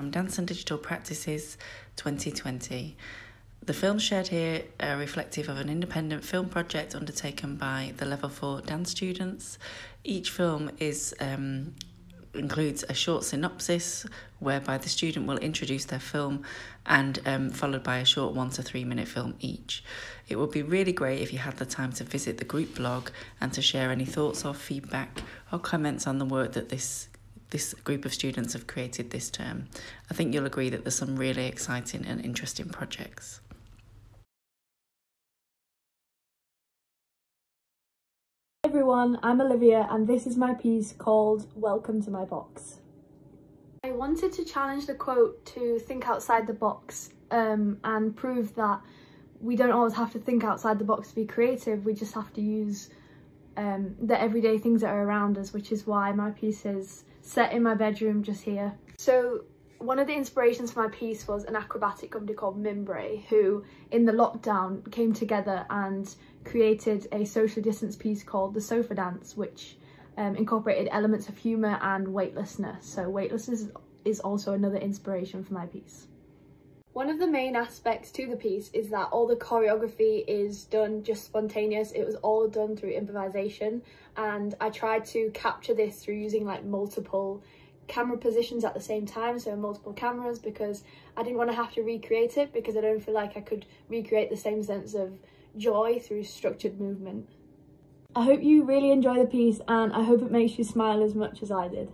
from Dance and Digital Practices 2020. The films shared here are reflective of an independent film project undertaken by the Level 4 dance students. Each film includes a short synopsis whereby the student will introduce their film and followed by a short 1 to 3 minute film each. It would be really great if you had the time to visit the group blog and to share any thoughts or feedback or comments on the work that this group of students have created this term. I think you'll agree that there's some really exciting and interesting projects. Hi everyone, I'm Olivia and this is my piece called Welcome to My Box. I wanted to challenge the quote to think outside the box and prove that we don't always have to think outside the box to be creative, we just have to use the everyday things that are around us, which is why my piece is set in my bedroom just here. So one of the inspirations for my piece was an acrobatic company called Mimbre, who in the lockdown came together and created a social distance piece called The Sofa Dance, which incorporated elements of humour and weightlessness. So weightlessness is also another inspiration for my piece. One of the main aspects to the piece is that all the choreography is done just spontaneous. It was all done through improvisation, and I tried to capture this through using like multiple camera positions at the same time, so multiple cameras, because I didn't want to have to recreate it, because I don't feel like I could recreate the same sense of joy through structured movement. I hope you really enjoy the piece and I hope it makes you smile as much as I did.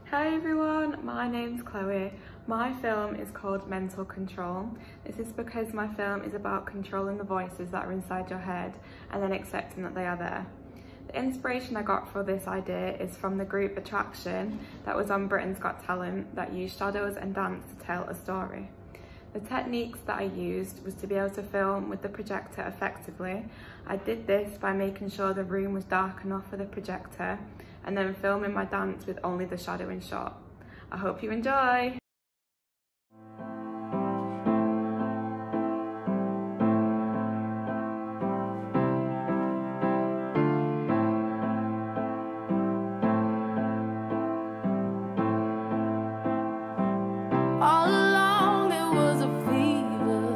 Hi everyone, my name's Chloe. My film is called Mental Control. This is because my film is about controlling the voices that are inside your head and then accepting that they are there. The inspiration I got for this idea is from the group Attraction that was on Britain's Got Talent that used shadows and dance to tell a story. The techniques that I used was to be able to film with the projector effectively. I did this by making sure the room was dark enough for the projector and then filming my dance with only the shadow in shot. I hope you enjoy! All along there was a fever,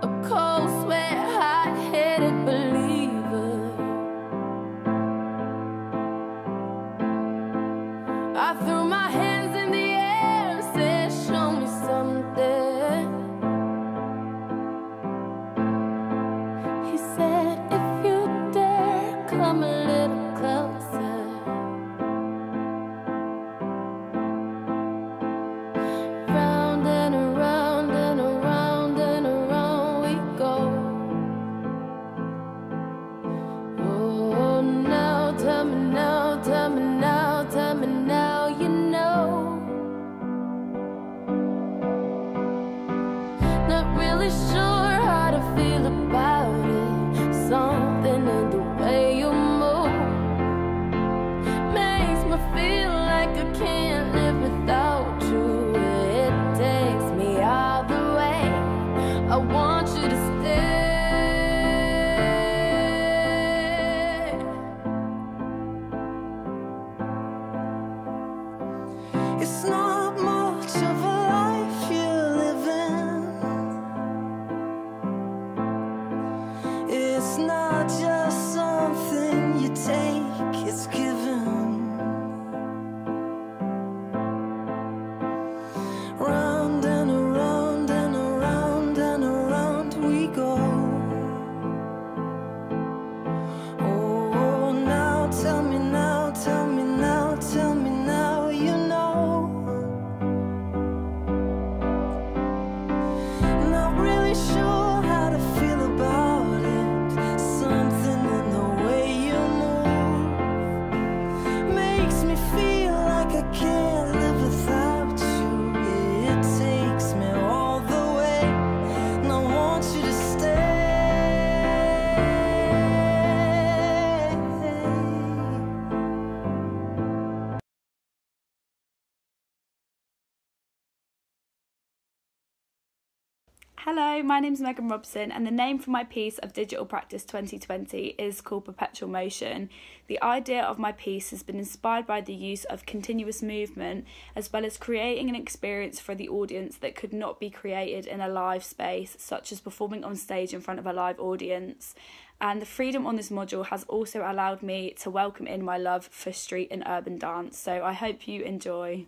a cold sweat, hot-headed believer. I threw my I can't live without you. It takes me all the way. I want you to stay. It's not much of a life you're living. It's not just something you take, it's given. Round and around and around and around we go. Oh, now tell me now, tell me now, tell me now, you know. Not really sure how to feel about it. Something in the way you move makes me feel like I can't live without you. It takes me all the way, and I want you to stay. Hello, my name's Megan Robson, and the name for my piece of Digital Practice 2020 is called Perpetual Motion. The idea of my piece has been inspired by the use of continuous movement, as well as creating an experience for the audience that could not be created in a live space, such as performing on stage in front of a live audience. And the freedom on this module has also allowed me to welcome in my love for street and urban dance, so I hope you enjoy.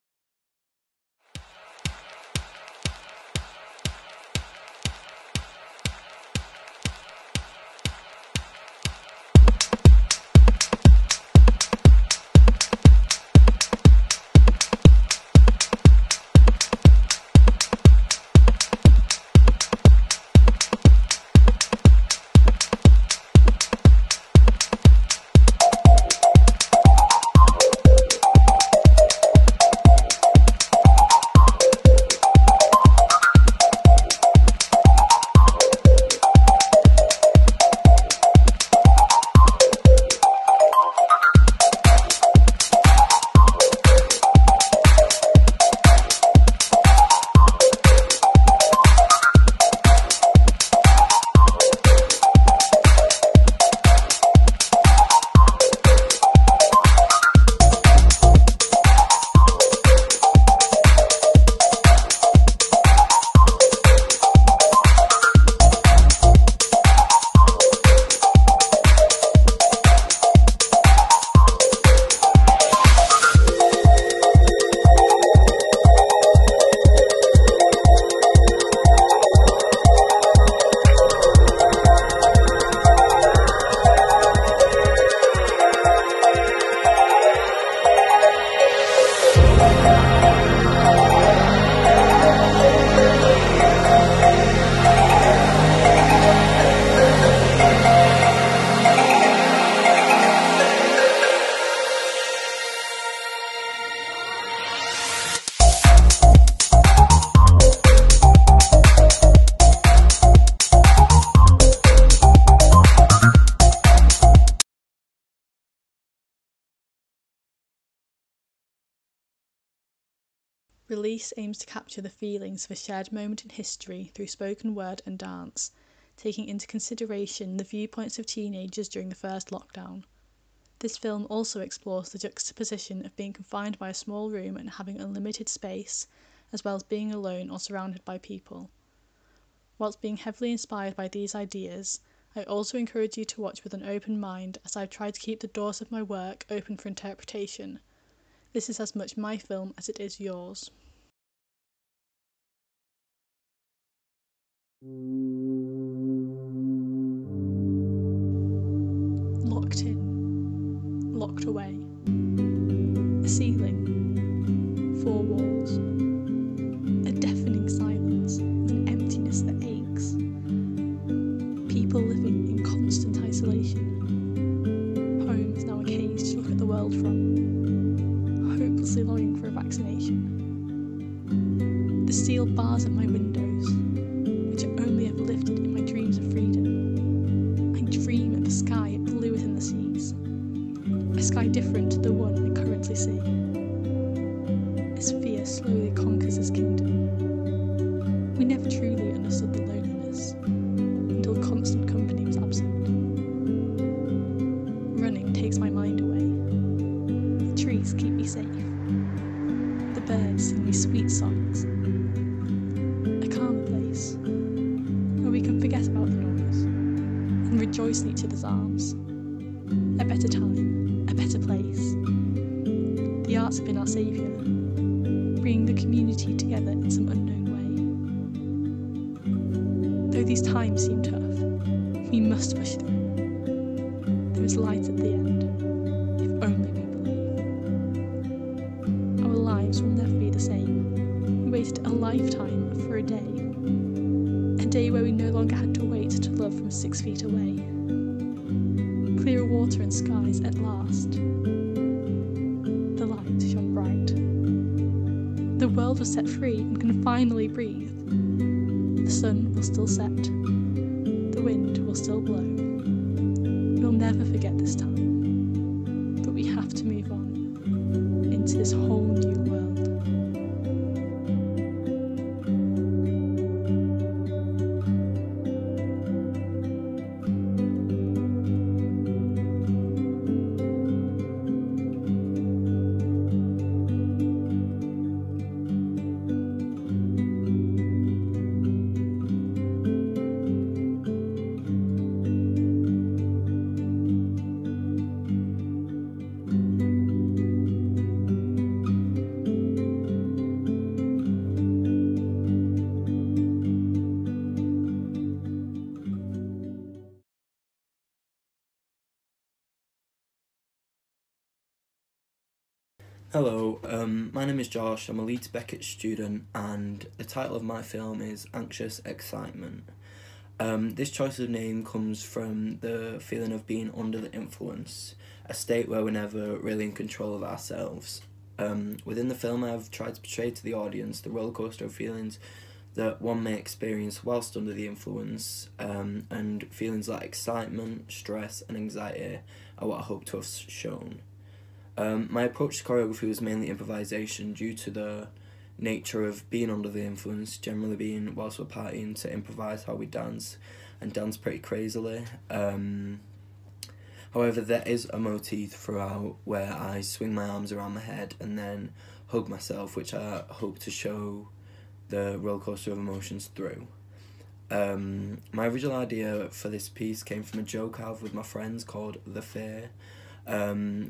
Release aims to capture the feelings of a shared moment in history through spoken word and dance, taking into consideration the viewpoints of teenagers during the first lockdown. This film also explores the juxtaposition of being confined by a small room and having unlimited space, as well as being alone or surrounded by people. Whilst being heavily inspired by these ideas, I also encourage you to watch with an open mind, as I've tried to keep the doors of my work open for interpretation. This is as much my film as it is yours. Locked in, locked away. A ceiling, four walls. A deafening silence, an emptiness that aches. People living in constant isolation. Home is now a cage to look at the world from. Hopelessly longing for a vaccination. The steel bars at my windows, which are only ever lifted in my dreams of freedom. I dream of a sky blue within the seas, a sky different to the one I currently see. fear slowly conquers his kingdom. We never truly understood the loneliness until constant company was absent. Running takes my mind away. The trees keep me safe. The birds sing me sweet songs. A calm place where we can forget about the noise and rejoice in each other's arms. A better time, a better place. The arts have been our saviour, bringing the community together in some unknown way. Though these times seem tough, we must push through. There is light at the end, if only we believe. Our lives will never be the same. We waited a lifetime for a day where we no longer had to wait to love from 6 feet away. Clearer water and skies at last. The light shone bright. The world was set free and can finally breathe. The sun will still set. The wind will still blow. We'll never forget this time. But we have to move on into this whole new world. Hello, my name is Josh, I'm a Leeds Beckett student, and the title of my film is Anxious Excitement. This choice of name comes from the feeling of being under the influence, a state where we're never really in control of ourselves. Within the film I've tried to portray to the audience the rollercoaster of feelings that one may experience whilst under the influence, and feelings like excitement, stress and anxiety are what I hope to have shown. My approach to choreography was mainly improvisation due to the nature of being under the influence, generally being whilst we're partying to improvise how we dance, and dance pretty crazily. However, there is a motif throughout where I swing my arms around my head and then hug myself, which I hope to show the rollercoaster of emotions through. My original idea for this piece came from a joke I have with my friends called The Fear,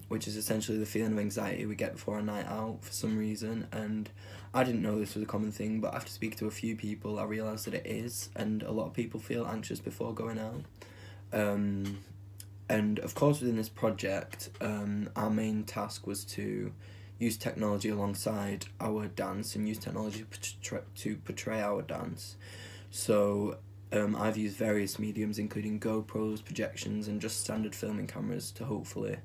which is essentially the feeling of anxiety we get before a night out for some reason, and I didn't know this was a common thing, but after speaking to a few people I realised that it is, and a lot of people feel anxious before going out. And of course within this project, our main task was to use technology alongside our dance and use technology to portray our dance. So I've used various mediums including GoPros, projections and just standard filming cameras to hopefully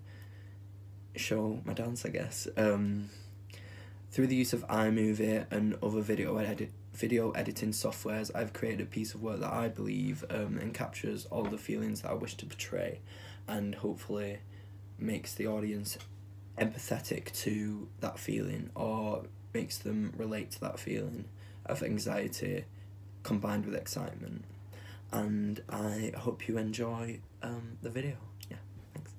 show my dance, I guess. Through the use of iMovie and other video editing softwares, I've created a piece of work that I believe encaptures all the feelings that I wish to portray, and hopefully makes the audience empathetic to that feeling, or makes them relate to that feeling of anxiety combined with excitement. And I hope you enjoy the video. Yeah, thanks.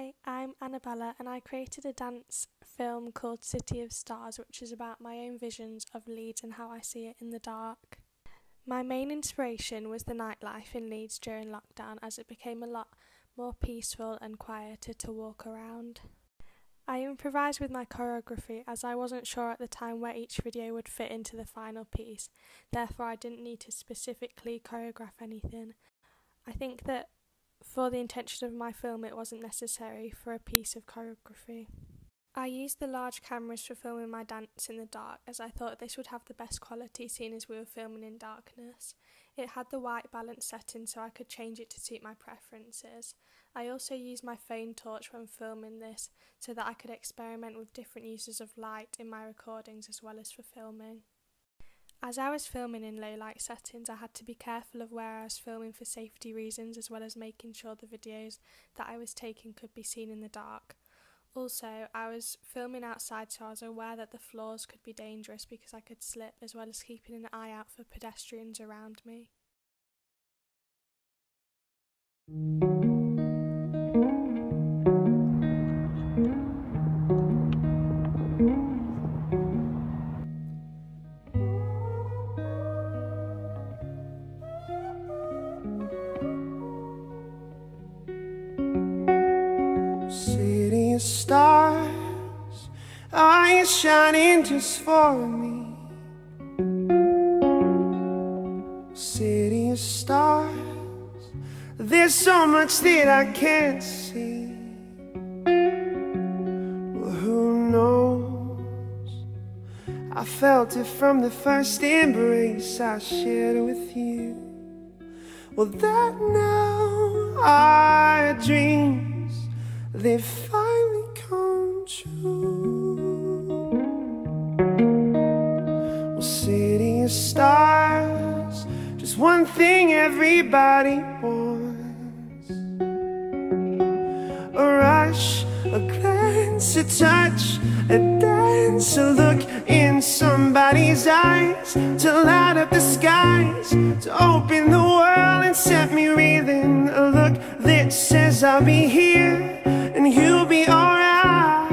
Hi, I'm Annabella and I created a dance film called City of Stars, which is about my own visions of Leeds and how I see it in the dark. My main inspiration was the nightlife in Leeds during lockdown, as it became a lot more peaceful and quieter to walk around. I improvised with my choreography as I wasn't sure at the time where each video would fit into the final piece, therefore I didn't need to specifically choreograph anything. I think that for the intention of my film it wasn't necessary for a piece of choreography. I used the large cameras for filming my dance in the dark, as I thought this would have the best quality seeing as we were filming in darkness. It had the white balance setting so I could change it to suit my preferences. I also used my phone torch when filming this so that I could experiment with different uses of light in my recordings as well as for filming. As I was filming in low light settings, I had to be careful of where I was filming for safety reasons, as well as making sure the videos that I was taking could be seen in the dark. Also, I was filming outside, so I was aware that the floors could be dangerous because I could slip, as well as keeping an eye out for pedestrians around me. City of stars, are you shining just for me? City of stars, there's so much that I can't see. Well, who knows? I felt it from the first embrace I shared with you. Well, that now our dreams, they finally come true. Well, city of stars, just one thing everybody wants: a rush, a glance, a touch, a dance, a look in somebody's eyes, to light up the skies, to open the world and set me reeling. A look that says I'll be here and you'll be alright.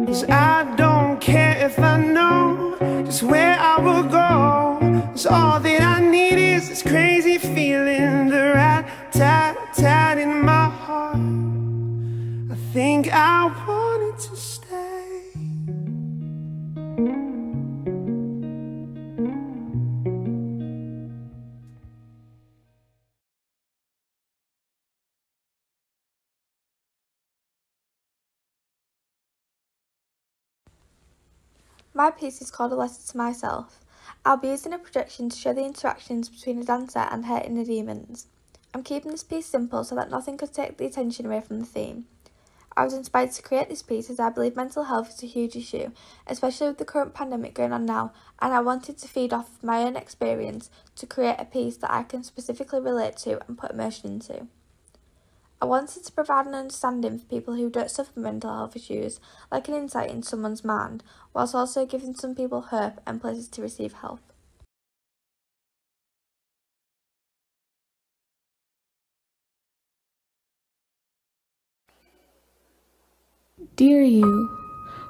'Cause I don't care if I know just where I will go, 'cause all that I need is this crazy feeling, the rat-tat-tat in my heart. I think I wanted to stay. My piece is called A Letter to Myself. I'll be using a projection to show the interactions between a dancer and her inner demons. I'm keeping this piece simple so that nothing could take the attention away from the theme. I was inspired to create this piece as I believe mental health is a huge issue, especially with the current pandemic going on now, and I wanted to feed off my own experience to create a piece that I can specifically relate to and put emotion into. I wanted to provide an understanding for people who don't suffer from mental health issues, like an insight into someone's mind, whilst also giving some people hope and places to receive help. Dear you,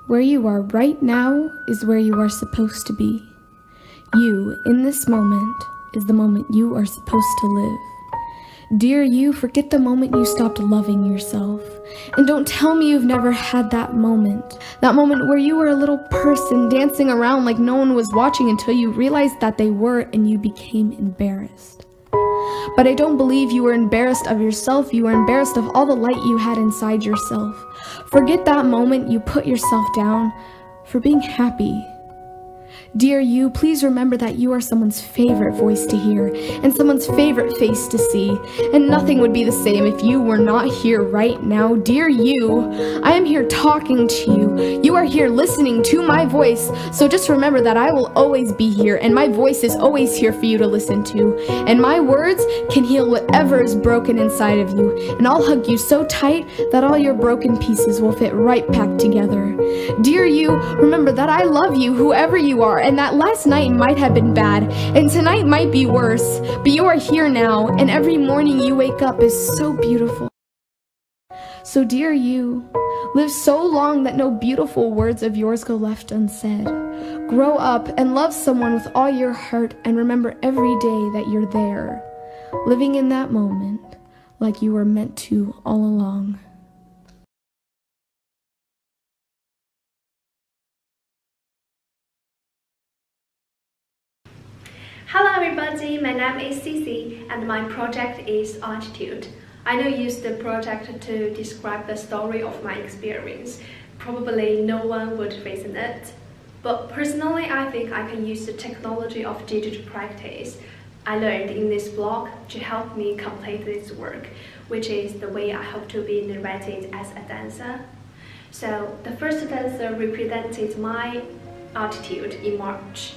where you are right now is where you are supposed to be. You, in this moment, is the moment you are supposed to live. Dear you, forget the moment you stopped loving yourself. And don't tell me you've never had that moment where you were a little person dancing around like no one was watching until you realized that they were and you became embarrassed. But I don't believe you were embarrassed of yourself, you were embarrassed of all the light you had inside yourself. Forget that moment you put yourself down for being happy. Dear you, please remember that you are someone's favorite voice to hear and someone's favorite face to see, and nothing would be the same if you were not here right now. Dear you, I am here talking to you. You are here listening to my voice, so just remember that I will always be here, and my voice is always here for you to listen to, and my words can heal whatever is broken inside of you, and I'll hug you so tight that all your broken pieces will fit right back together. Dear you, remember that I love you, whoever you you are, and that last night might have been bad, and tonight might be worse, but you are here now, and every morning you wake up is so beautiful. So dear you, live so long that no beautiful words of yours go left unsaid. Grow up and love someone with all your heart, and remember every day that you're there, living in that moment like you were meant to all along. Hello everybody, my name is Cici and my project is Attitude. I know use the project to describe the story of my experience. Probably no one would reason it. But personally, I think I can use the technology of digital practice I learned in this blog to help me complete this work, which is the way I hope to be narrated as a dancer. So the first dancer represented my attitude in March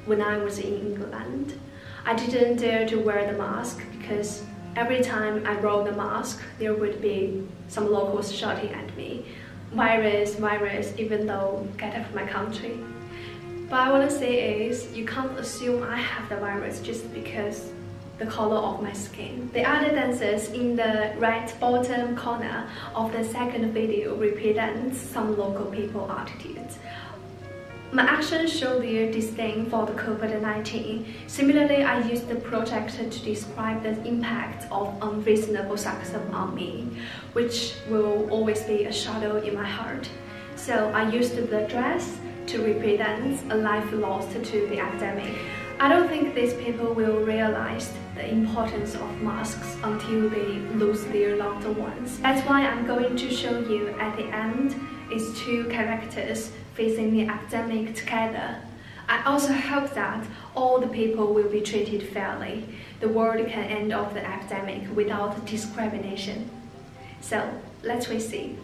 when I was in England. I didn't dare to wear the mask because every time I rolled the mask, there would be some locals shouting at me, virus, virus, even though get out of my country. But I want to say is, you can't assume I have the virus just because the color of my skin. The other dancers in the right bottom corner of the second video represent some local people attitudes. My actions show their disdain for the COVID-19. Similarly, I used the project to describe the impact of unreasonable sexism on me, which will always be a shadow in my heart. So I used the dress to represent a life lost to the epidemic. I don't think these people will realize the importance of masks until they lose their loved ones. That's why I'm going to show you at the end is two characters facing the epidemic together. I also hope that all the people will be treated fairly. The world can end off the epidemic without discrimination. So let's wait see.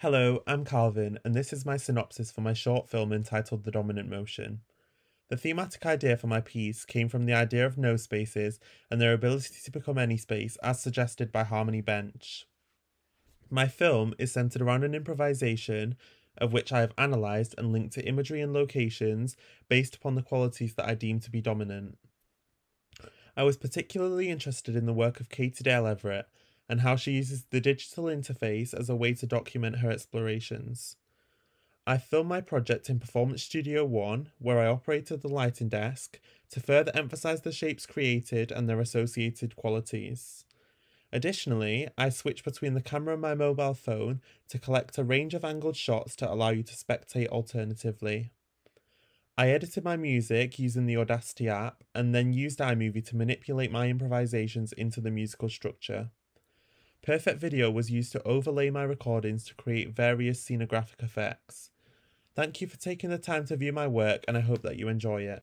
Hello, I'm Calvin, and this is my synopsis for my short film entitled The Dominant Motion. The thematic idea for my piece came from the idea of no spaces and their ability to become any space, as suggested by Harmony Bench. My film is centred around an improvisation of which I have analysed and linked to imagery and locations based upon the qualities that I deem to be dominant. I was particularly interested in the work of Katie Dale Everett and how she uses the digital interface as a way to document her explorations. I filmed my project in Performance Studio 1, where I operated the lighting desk to further emphasise the shapes created and their associated qualities. Additionally, I switched between the camera and my mobile phone to collect a range of angled shots to allow you to spectate alternatively. I edited my music using the Audacity app and then used iMovie to manipulate my improvisations into the musical structure. Perfect Video was used to overlay my recordings to create various scenographic effects. Thank you for taking the time to view my work, and I hope that you enjoy it.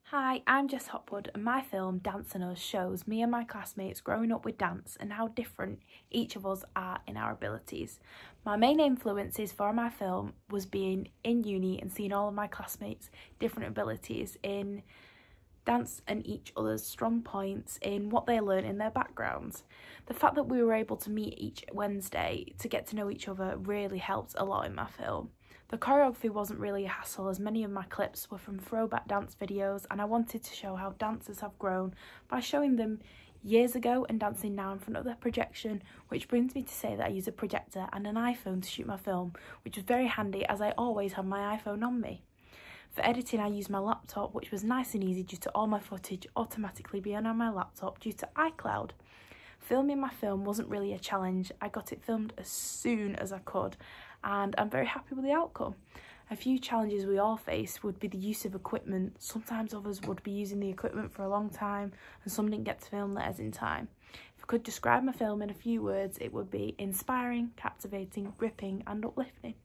Hi, I'm Jess Hopwood, and my film Dancing Us shows me and my classmates growing up with dance and how different each of us are in our abilities. My main influences for my film was being in uni and seeing all of my classmates' different abilities in dance and each other's strong points in what they learn in their backgrounds. The fact that we were able to meet each Wednesday to get to know each other really helped a lot in my film. The choreography wasn't really a hassle, as many of my clips were from throwback dance videos, and I wanted to show how dancers have grown by showing them years ago and dancing now in front of their projection, which brings me to say that I use a projector and an iPhone to shoot my film, which was very handy as I always have my iPhone on me. For editing, I used my laptop, which was nice and easy due to all my footage automatically being on my laptop due to iCloud. Filming my film wasn't really a challenge. I got it filmed as soon as I could, and I'm very happy with the outcome. A few challenges we all face would be the use of equipment. Sometimes others would be using the equipment for a long time and some didn't get to film theirs in time. If I could describe my film in a few words, it would be inspiring, captivating, gripping and uplifting.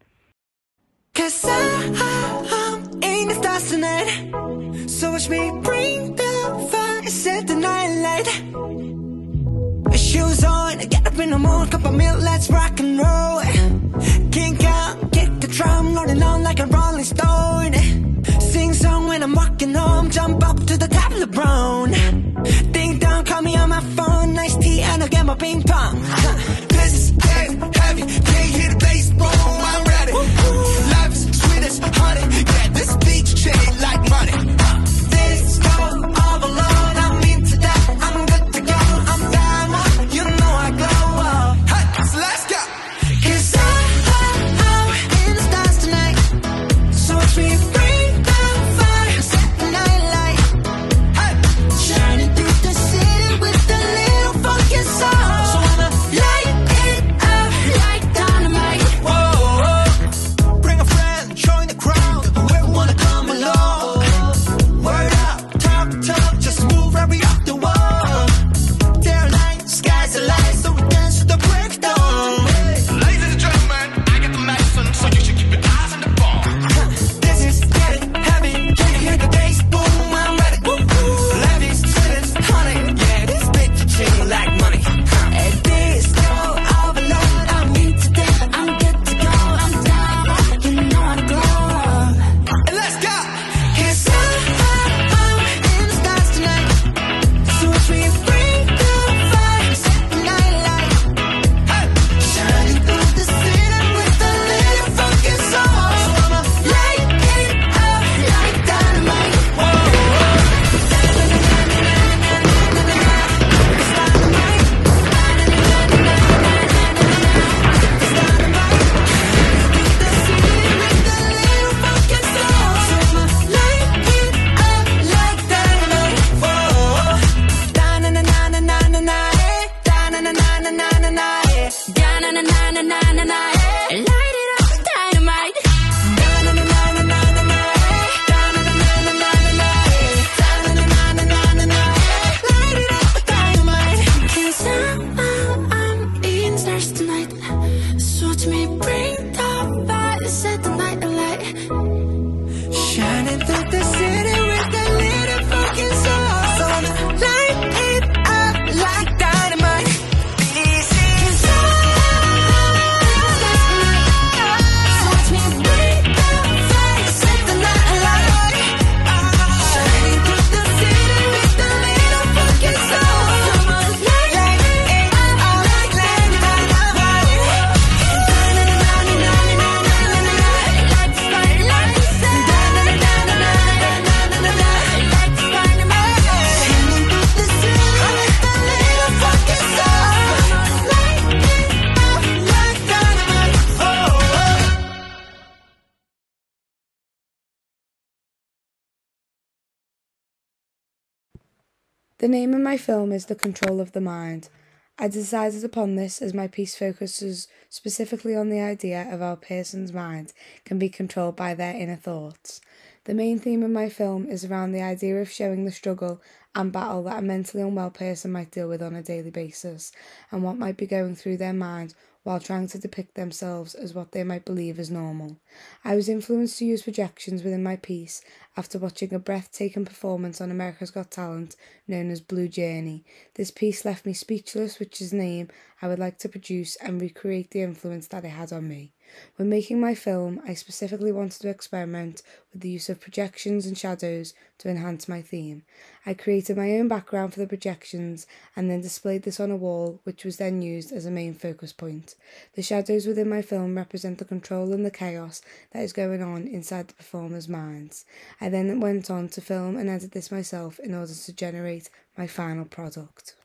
'Cause I'm in the stars tonight, so watch me bring the fire, set the night light. Shoes on, get up in the morning, cup of milk, let's rock and roll. Kink out, kick the drum, rolling on like a roller Rolling Stone. Sing song when I'm walking home. Jump up to the top of LeBron. Ding dong, call me on my phone. Nice tea and I'll get my ping pong. This is heavy, heavy. Can't hear the bass, boom, I'm ready. Life is sweet as honey. Yeah, this beach chain like money. This go all alone. I'm into that. I'm good to go. I'm diamond. You know I glow up. Hey, so let's go. 'Cause I'm in the stars tonight. So watch me bring the fire, set the night light. Hey, shining through the city with a little funky soul. So I'ma light it up like dynamite. Whoa, bring a friend, join the crowd. Whoever wanna come along. Word up, talk, talk, just move right we off the wall. There are lights, skies are light, so we dance to the breakdown. Ladies and gentlemen, I got the medicine, so you should keep your eyes on the ball. This is getting heavy. Can you hear the bass? Boom, I'm ready. Life is sweet as honey. Yeah, this bitch chain like money. And this go all alone. I'm into that. I'm good to go. I'm down. You know how to go. And let's go. 'Cause I'm in the stars tonight. So watch me bring the fire, set the night light. Hey, shining through the city with a little funky soul. So I'ma light it up like dynamite. Whoa, shining through the city with a little fucking soul. So I'ma light it up like dynamite. Easy. 'Cause so watch me bring the fire, set the night alight. Shining through the city with a little fucking soul. So I'ma light it up like dynamite. The name of my film is The Control of the Mind. I decided upon this as my piece focuses specifically on the idea of how a person's mind can be controlled by their inner thoughts. The main theme of my film is around the idea of showing the struggle and battle that a mentally unwell person might deal with on a daily basis, and what might be going through their mind while trying to depict themselves as what they might believe is normal. I was influenced to use projections within my piece after watching a breathtaking performance on America's Got Talent known as Blue Journey. This piece left me speechless, which is the name I would like to produce and recreate the influence that it had on me. When making my film, I specifically wanted to experiment with the use of projections and shadows to enhance my theme. I created my own background for the projections and then displayed this on a wall, which was then used as a main focus point. The shadows within my film represent the control and the chaos that is going on inside the performers' minds. I then went on to film and edit this myself in order to generate my final product.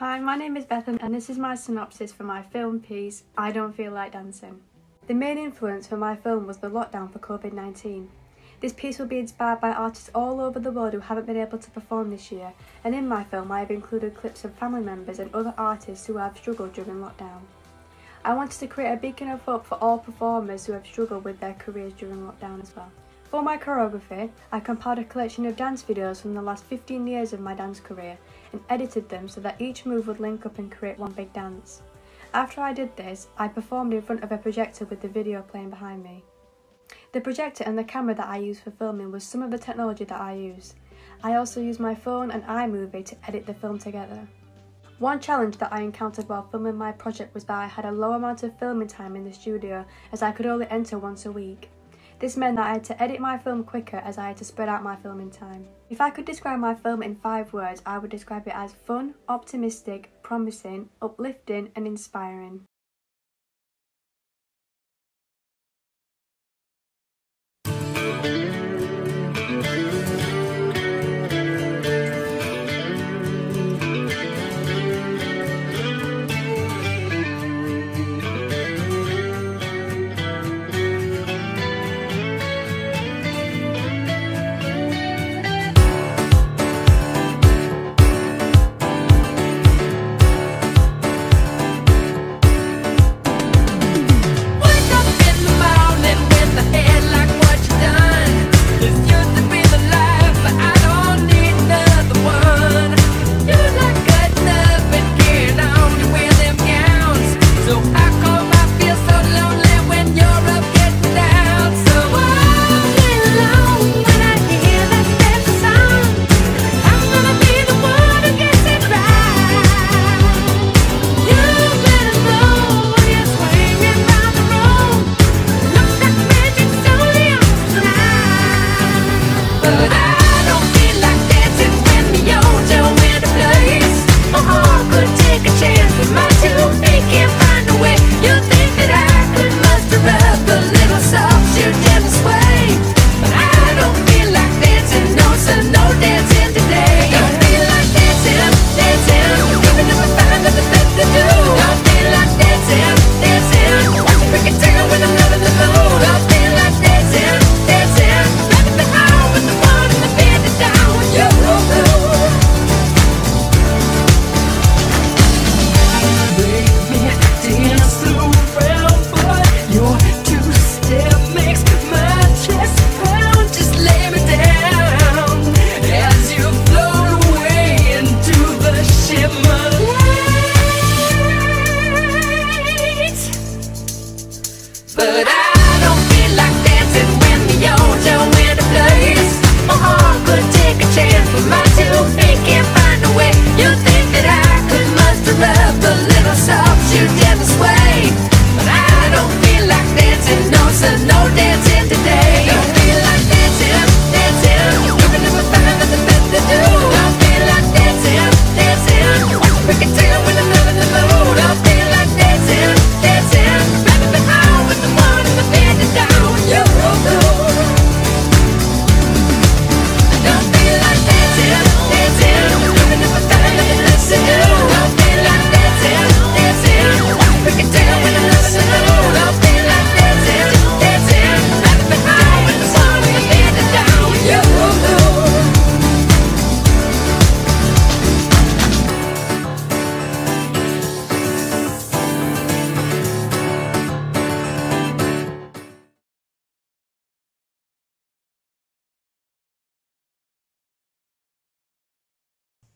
Hi, my name is Beth and this is my synopsis for my film piece, I Don't Feel Like Dancing. The main influence for my film was the lockdown for COVID-19. This piece will be inspired by artists all over the world who haven't been able to perform this year, and in my film I have included clips of family members and other artists who have struggled during lockdown. I wanted to create a beacon of hope for all performers who have struggled with their careers during lockdown as well. For my choreography, I compiled a collection of dance videos from the last 15 years of my dance career and edited them so that each move would link up and create one big dance. After I did this, I performed in front of a projector with the video playing behind me. The projector and the camera that I used for filming was some of the technology that I used. I also used my phone and iMovie to edit the film together. One challenge that I encountered while filming my project was that I had a low amount of filming time in the studio as I could only enter once a week. This meant that I had to edit my film quicker as I had to spread out my filming time. If I could describe my film in 5 words, I would describe it as fun, optimistic, promising, uplifting and inspiring.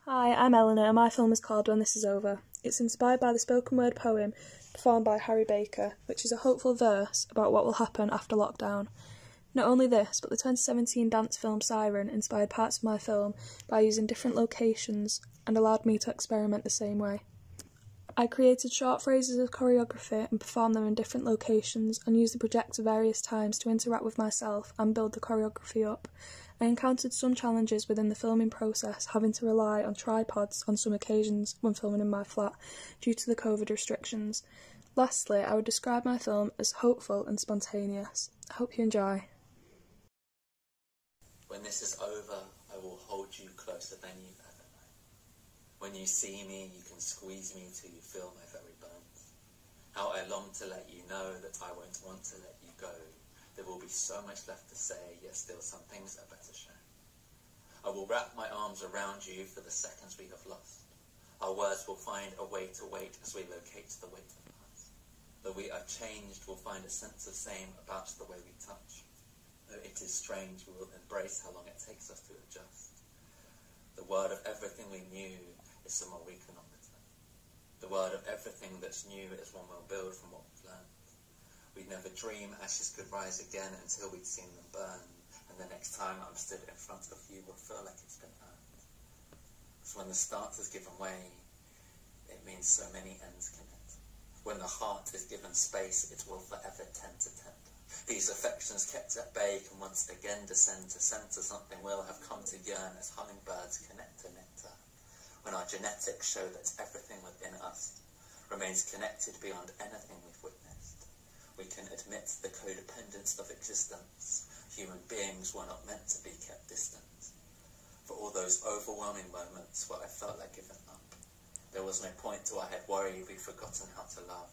Hi, I'm Eleanor and my film is called When This Is Over. It's inspired by the spoken word poem performed by Harry Baker, which is a hopeful verse about what will happen after lockdown. Not only this, but the 2017 dance film Siren inspired parts of my film by using different locations and allowed me to experiment the same way. I created short phrases of choreography and performed them in different locations and used the projector various times to interact with myself and build the choreography up. I encountered some challenges within the filming process, having to rely on tripods on some occasions when filming in my flat due to the COVID restrictions. Lastly, I would describe my film as hopeful and spontaneous. I hope you enjoy. When this is over, I will hold you closer than you've ever known. When you see me, you can squeeze me till you feel my very bones. How I long to let you know that I won't want to let you go. There will be so much left to say, yet still some things are better shown. I will wrap my arms around you for the seconds we have lost. Our words will find a way to wait as we locate the weight of us. Though we are changed, we'll find a sense of same about the way we touch. Though it is strange, we will embrace how long it takes us to adjust. The word of everything we knew is someone we cannot return. The word of everything that's new is one we'll build from what we've learned. We'd never dream ashes could rise again until we'd seen them burn, and the next time I'm stood in front of you will feel like it's been earned. So when the start has given way, it means so many ends connect. When the heart is given space, it will forever tend to tend. These affections kept at bay can once again descend to center. Something will have come to yearn as hummingbirds connect to nectar. When our genetics show that everything within us remains connected beyond anything we've witnessed, we can admit the codependence of existence. Human beings were not meant to be kept distant. For all those overwhelming moments where I felt like giving up, there was no point to I had worried we'd forgotten how to love.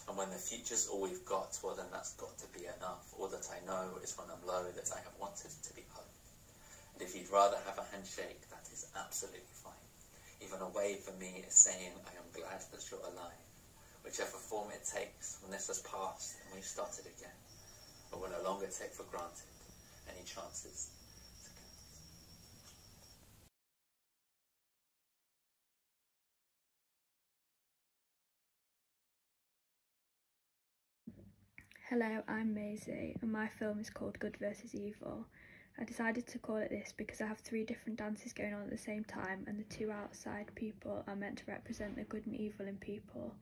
And when the future's all we've got, well then that's got to be enough. All that I know is when I'm low that I have wanted to be hugged. And if you'd rather have a handshake, that is absolutely fine. Even a wave for me is saying I am glad that you're alive. Whichever form it takes, when this has passed and we've started again, I will no longer take for granted any chances to connect. Hello, I'm Maisie and my film is called Good vs Evil. I decided to call it this because I have 3 different dances going on at the same time and the 2 outside people are meant to represent the good and evil in people.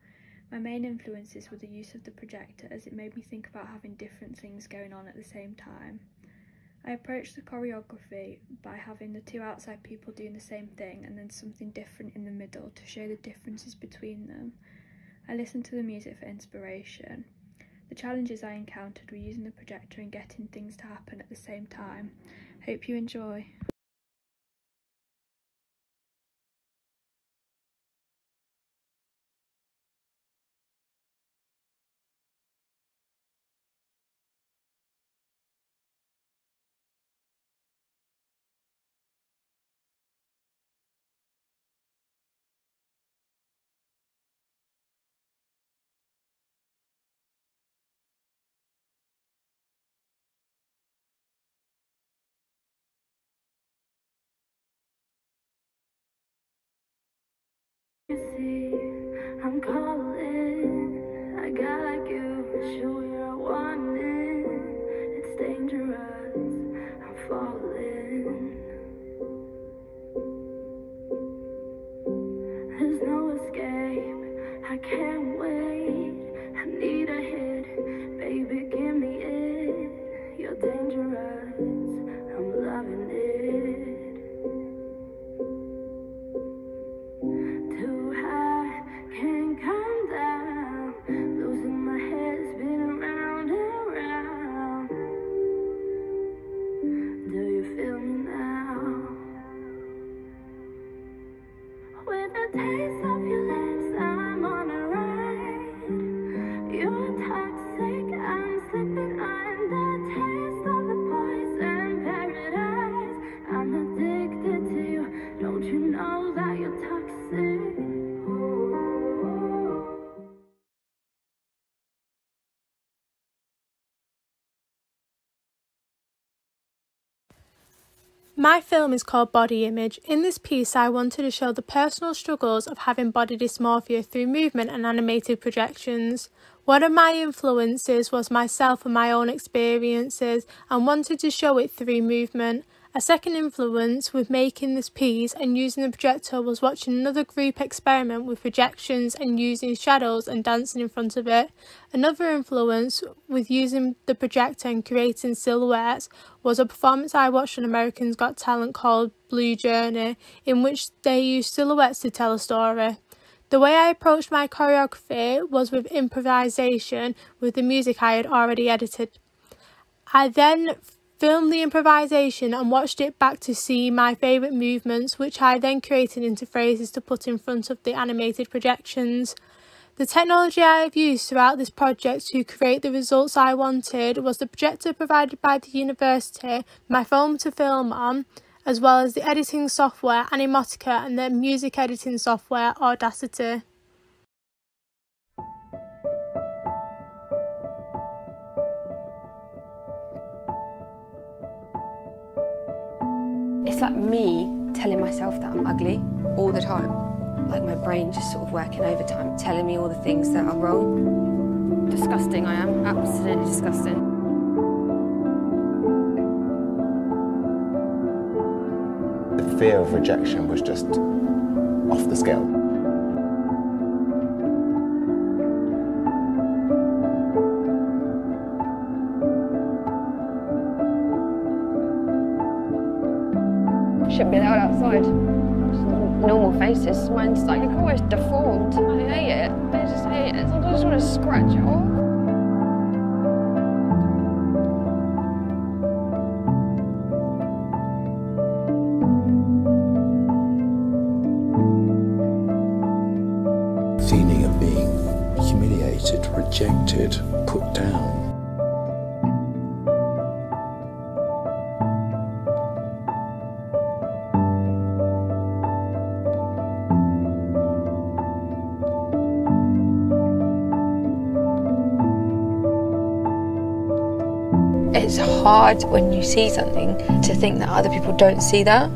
My main influences were the use of the projector as it made me think about having different things going on at the same time. I approached the choreography by having the 2 outside people doing the same thing and then something different in the middle to show the differences between them. I listened to the music for inspiration. The challenges I encountered were using the projector and getting things to happen at the same time. Hope you enjoy. I'm calling, I got you, show where I want it. It's dangerous, I'm falling. There's no escape, I can't wait. I need a hit, baby, give me it. You're dangerous, I'm loving it. Too high, can't come down. Losing my head, spinning round and round. Do you feel me now? With the taste of your lips, I'm on a ride. You're toxic, I'm slipping under. Taste of the poison paradise. I'm addicted to you. Don't you know that you're toxic? My film is called Body Image. In this piece, I wanted to show the personal struggles of having body dysmorphia through movement and animated projections. One of my influences was myself and my own experiences and wanted to show it through movement. A second influence with making this piece and using the projector was watching another group experiment with projections and using shadows and dancing in front of it. Another influence with using the projector and creating silhouettes was a performance I watched on America's Got Talent called Blue Journey, in which they used silhouettes to tell a story. The way I approached my choreography was with improvisation with the music I had already edited. I then filmed the improvisation and watched it back to see my favourite movements, which I then created into phrases to put in front of the animated projections. The technology I have used throughout this project to create the results I wanted was the projector provided by the university, my phone to film on, as well as the editing software Animotica and the music editing software Audacity. It's like me telling myself that I'm ugly all the time. Like my brain just sort of working overtime, telling me all the things that are wrong. Disgusting, I am. Absolutely disgusting. The fear of rejection was just off the scale. Shouldn't be allowed outside. Normal faces, mine's like always deformed. I hate it. I just hate it. Sometimes I just want to scratch it off. Feeling of being humiliated, rejected, put down. It's hard when you see something to think that other people don't see that.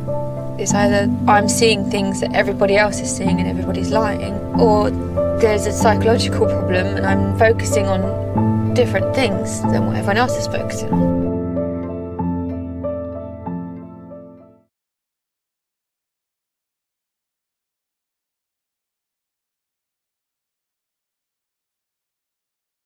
It's either I'm seeing things that everybody else is seeing and everybody's lying, or there's a psychological problem and I'm focusing on different things than what everyone else is focusing on.